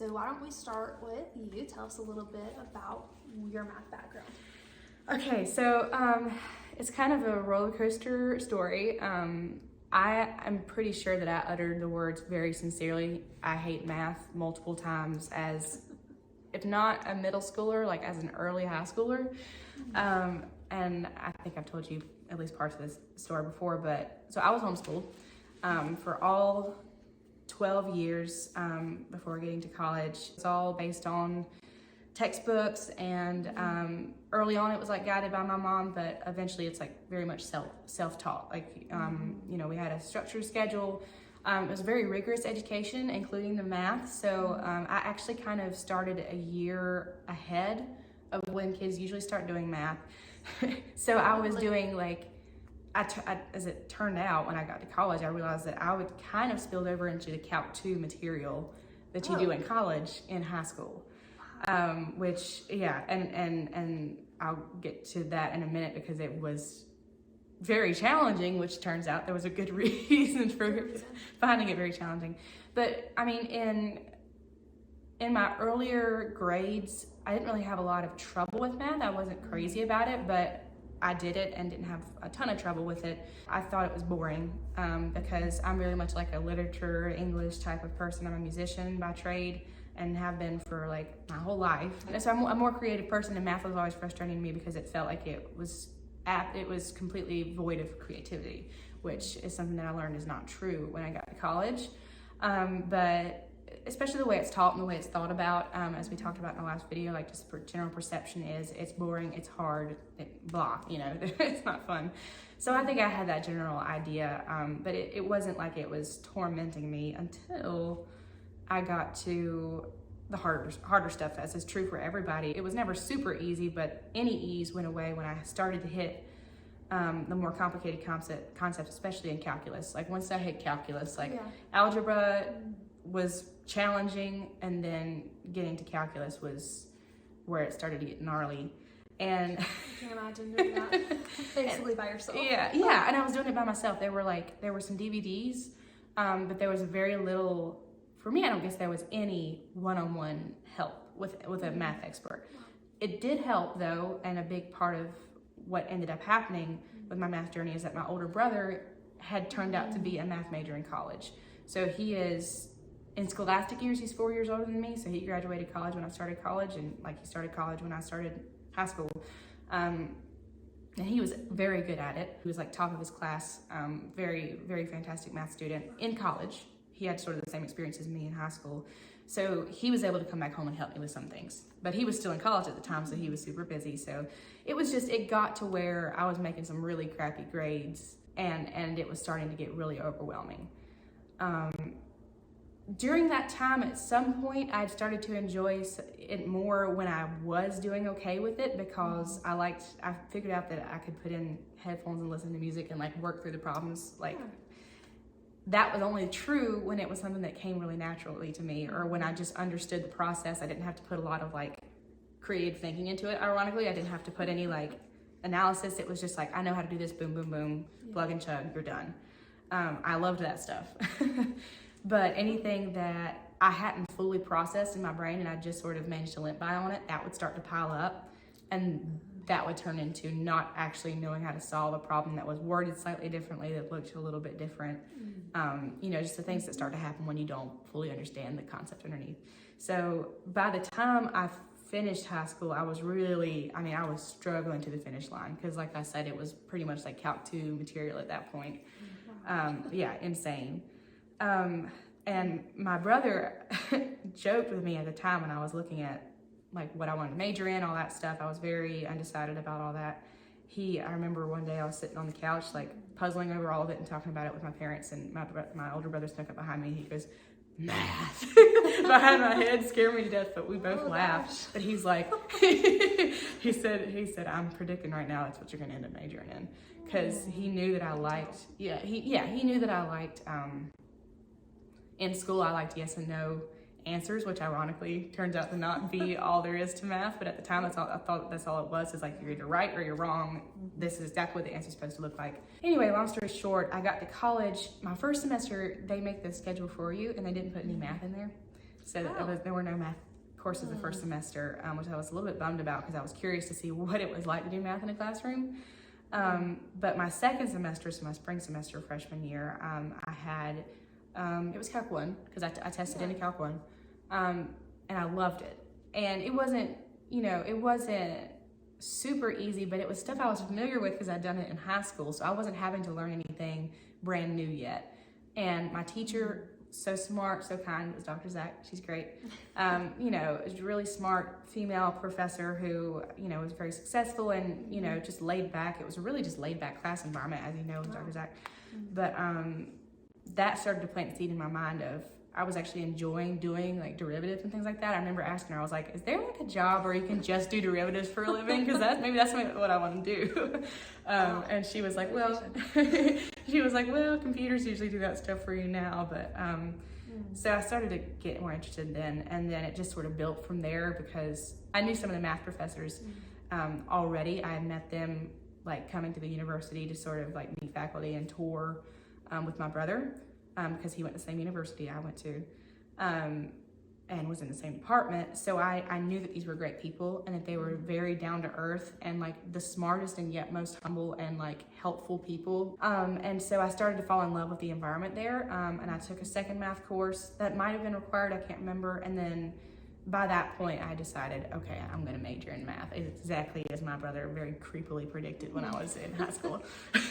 So why don't we start with you? Tell us a little bit about your math background. Okay, so it's kind of a roller coaster story. I'm pretty sure that I uttered the words very sincerely, I hate math, multiple times as, if not a middle schooler, like as an early high schooler. And I think I've told you at least parts of this story before, but so I was homeschooled for all 12 years before getting to college. It's all based on textbooks, and early on it was like guided by my mom, but eventually it's like very much self-taught. Like you know, we had a structured schedule. It was a very rigorous education, including the math. So I actually kind of started a year ahead of when kids usually start doing math. So I was doing like, as it turned out, when I got to college, I realized that I would kind of spilled over into the Calc 2 material that you do in college in high school. Which, yeah, and I'll get to that in a minute because it was very challenging, which turns out there was a good reason for finding it very challenging. But I mean, in my earlier grades, I didn't really have a lot of trouble with math. I wasn't crazy about it, but I did it and didn't have a ton of trouble with it. I thought it was boring because I'm very much like a literature, English type of person. I'm a musician by trade and have been for like my whole life. And so I'm a more creative person, and math was always frustrating to me because it felt like it was completely void of creativity, which is something that I learned is not true when I got to college. But especially the way it's taught and the way it's thought about, as we talked about in the last video, like just general perception is it's boring, it's hard, blah, you know, it's not fun. So I think I had that general idea, but it wasn't like it was tormenting me until I got to the harder stuff, as is true for everybody. It was never super easy, but any ease went away when I started to hit the more complicated concepts, especially in calculus. Like once I hit calculus, like algebra was challenging, and then getting to calculus was where it started to get gnarly. And I can't imagine doing that basically by yourself. Yeah, and I was doing it by myself. There were some DVDs, but there was very little. For me, I don't guess there was any one-on-one help with a math expert. It did help though, and a big part of what ended up happening with my math journey is that my older brother had turned out to be a math major in college. So he is, in scholastic years, he's 4 years older than me, so he graduated college when I started college, and like he started college when I started high school. And he was very good at it. He was like top of his class, very, very fantastic math student in college. He had sort of the same experience as me in high school. So he was able to come back home and help me with some things. But he was still in college at the time, so he was super busy. So it got to where I was making some really crappy grades, and it was starting to get really overwhelming. During that time, at some point, I'd started to enjoy it more when I was doing okay with it, because I figured out that I could put in headphones and listen to music and like work through the problems. That was only true when it was something that came really naturally to me, or when I just understood the process. I didn't have to put a lot of like creative thinking into it. Ironically, I didn't have to put any like analysis. It was just like, I know how to do this, boom, boom, boom, plug and chug, you're done. I loved that stuff. But anything that I hadn't fully processed in my brain and I just sort of managed to limp by on it, that would start to pile up, and that would turn into not actually knowing how to solve a problem that was worded slightly differently, that looked a little bit different. You know, just the things that start to happen when you don't fully understand the concept underneath. So by the time I finished high school, I was struggling to the finish line, because like I said, it was pretty much like Calc 2 material at that point. Insane. And my brother joked with me at the time when I was looking at like what I wanted to major in, all that stuff. I was very undecided about all that. I remember one day I was sitting on the couch, like puzzling over all of it and talking about it with my parents, and my older brother snuck up behind me and he goes, math, behind my head, scared me to death, but we both laughed. But he's like, he said, I'm predicting right now that's what you're gonna end up majoring in. Because he knew that I liked, he knew that I liked, in school I liked yes and no answers, which ironically turns out to not be all there is to math, but at the time I thought that's all it was. Is like, you're either right or you're wrong. This is exactly what the answer's supposed to look like. Anyway, long story short, I got to college. My first semester, they make the schedule for you, and they didn't put any math in there. So there were no math courses the first semester, which I was a little bit bummed about because I was curious to see what it was like to do math in a classroom. But my second semester, so my spring semester freshman year, I had, it was Calc 1 because I tested into Calc 1, and I loved it. And it wasn't super easy, but it was stuff I was familiar with because I'd done it in high school, so I wasn't having to learn anything brand new yet. And my teacher, so smart, so kind, was Dr. Zach. She's great. Is a really smart female professor who, was very successful and, just laid back. It was a really just laid back class environment, as you know, with Dr. Zach. But that started to plant the seed in my mind of, I was actually enjoying doing like derivatives and things like that. I remember asking her, I was like, is there like a job where you can just do derivatives for a living? Because that's what I want to do. And she was like, well, computers usually do that stuff for you now. But so I started to get more interested then. And then it just sort of built from there because I knew some of the math professors already. I had met them like coming to the university to sort of like meet faculty and tour with my brother. Because he went to the same university I went to, and was in the same department. So I knew that these were great people and that they were very down to earth and like the smartest and yet most humble and like helpful people. And so I started to fall in love with the environment there. And I took a second math course that might have been required, I can't remember. And then by that point, I decided, okay, I'm going to major in math, exactly as my brother very creepily predicted when I was in high school.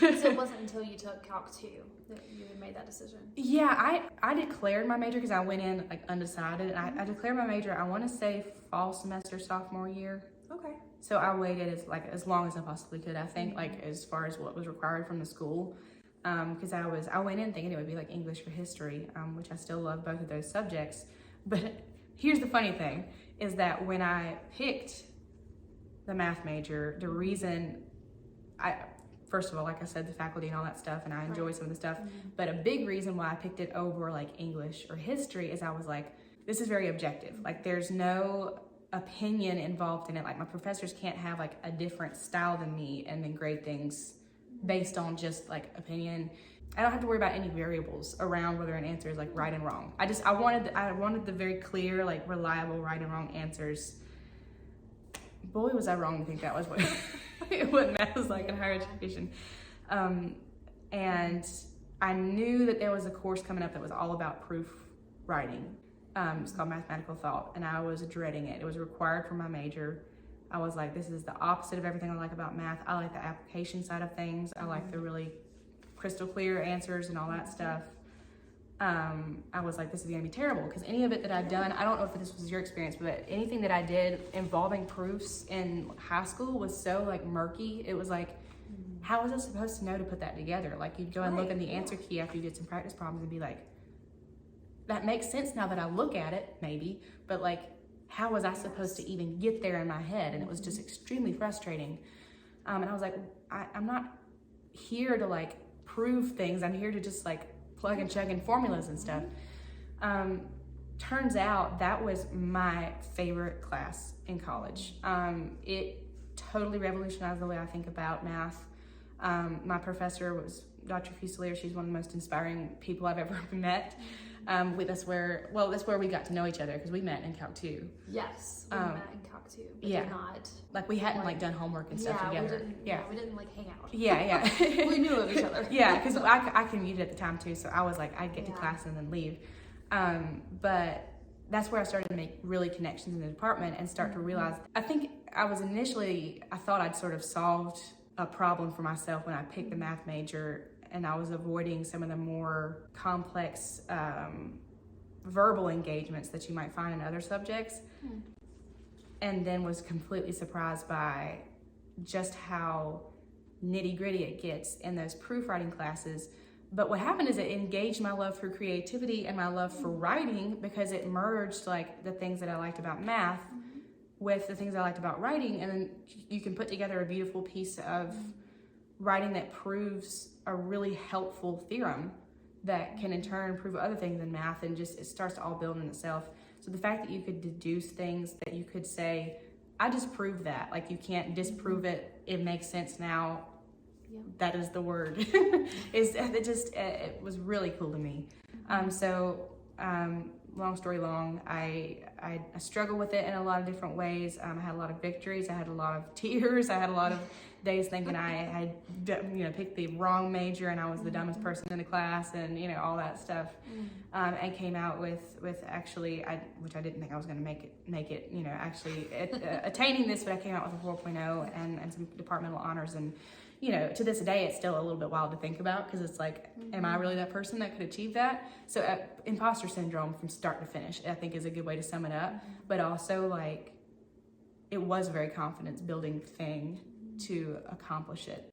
So it wasn't until you took Calc 2 that you had made that decision? Yeah, I declared my major because I went in like undecided. And I declared my major, I want to say fall semester, sophomore year. Okay. So I waited as long as I possibly could, I think, like as far as what was required from the school. Because I went in thinking it would be like English or history, which I still love both of those subjects. But here's the funny thing, is that when I picked the math major, the reason first of all, like I said, the faculty and all that stuff, and I enjoy some of the stuff, but a big reason why I picked it over like English or history is I was like, this is very objective. Like there's no opinion involved in it. Like my professors can't have like a different style than me and then grade things based on just like opinion. I don't have to worry about any variables around whether an answer is like right and wrong. I wanted the very clear, like reliable right and wrong answers. Boy, was I wrong to think that was what math was like in higher education. And I knew that there was a course coming up that was all about proof writing. It's called Mathematical Thought, and I was dreading it. It was required for my major. I was like, this is the opposite of everything I like about math. I like the application side of things. I like the really crystal clear answers and all that stuff. I was like, this is gonna be terrible because any of it that I'd done, I don't know if this was your experience, but anything that I did involving proofs in high school was so like murky. It was like, how was I supposed to know to put that together? Like you'd go and look in the answer key after you did some practice problems and be like, that makes sense now that I look at it, maybe, but like, how was I supposed to even get there in my head? And it was just extremely frustrating. And I was like, I'm not here to like prove things. I'm here to just like plug and chug in formulas and stuff. Turns out that was my favorite class in college. It totally revolutionized the way I think about math. My professor was Dr. Fusilier. She's one of the most inspiring people I've ever met. That's where we got to know each other because we met in Calc 2. Yes, we met in Calc 2, but yeah. did not. Like we hadn't like done homework and stuff together. We didn't like hang out. Yeah. We knew of each other. Yeah, because I commuted at the time too, so I was like, I'd get to class and then leave. But that's where I started to make really connections in the department and start to realize, I think I thought I'd sort of solved a problem for myself when I picked the math major, and I was avoiding some of the more complex verbal engagements that you might find in other subjects. And then was completely surprised by just how nitty gritty it gets in those proofwriting classes. But what happened is it engaged my love for creativity and my love for writing because it merged like the things that I liked about math with the things I liked about writing. And then you can put together a beautiful piece of writing that proves a really helpful theorem that can in turn prove other things in math, and just it starts to all build in itself. So the fact that you could deduce things, that you could say, I just proved that. Like you can't disprove it. It makes sense now. Yeah. That is the word. It was really cool to me. long story long, I struggle with it in a lot of different ways. I had a lot of victories. I had a lot of tears. I had a lot of days thinking I had, picked the wrong major and I was the dumbest person in the class, and all that stuff. And came out with actually, which I didn't think I was going to make it. Actually attaining this, but I came out with a 4.0 and some departmental honors. And to this day, it's still a little bit wild to think about, because it's like, am I really that person that could achieve that? So imposter syndrome from start to finish, I think, is a good way to sum it up. But also, like, it was a very confidence building thing to accomplish it.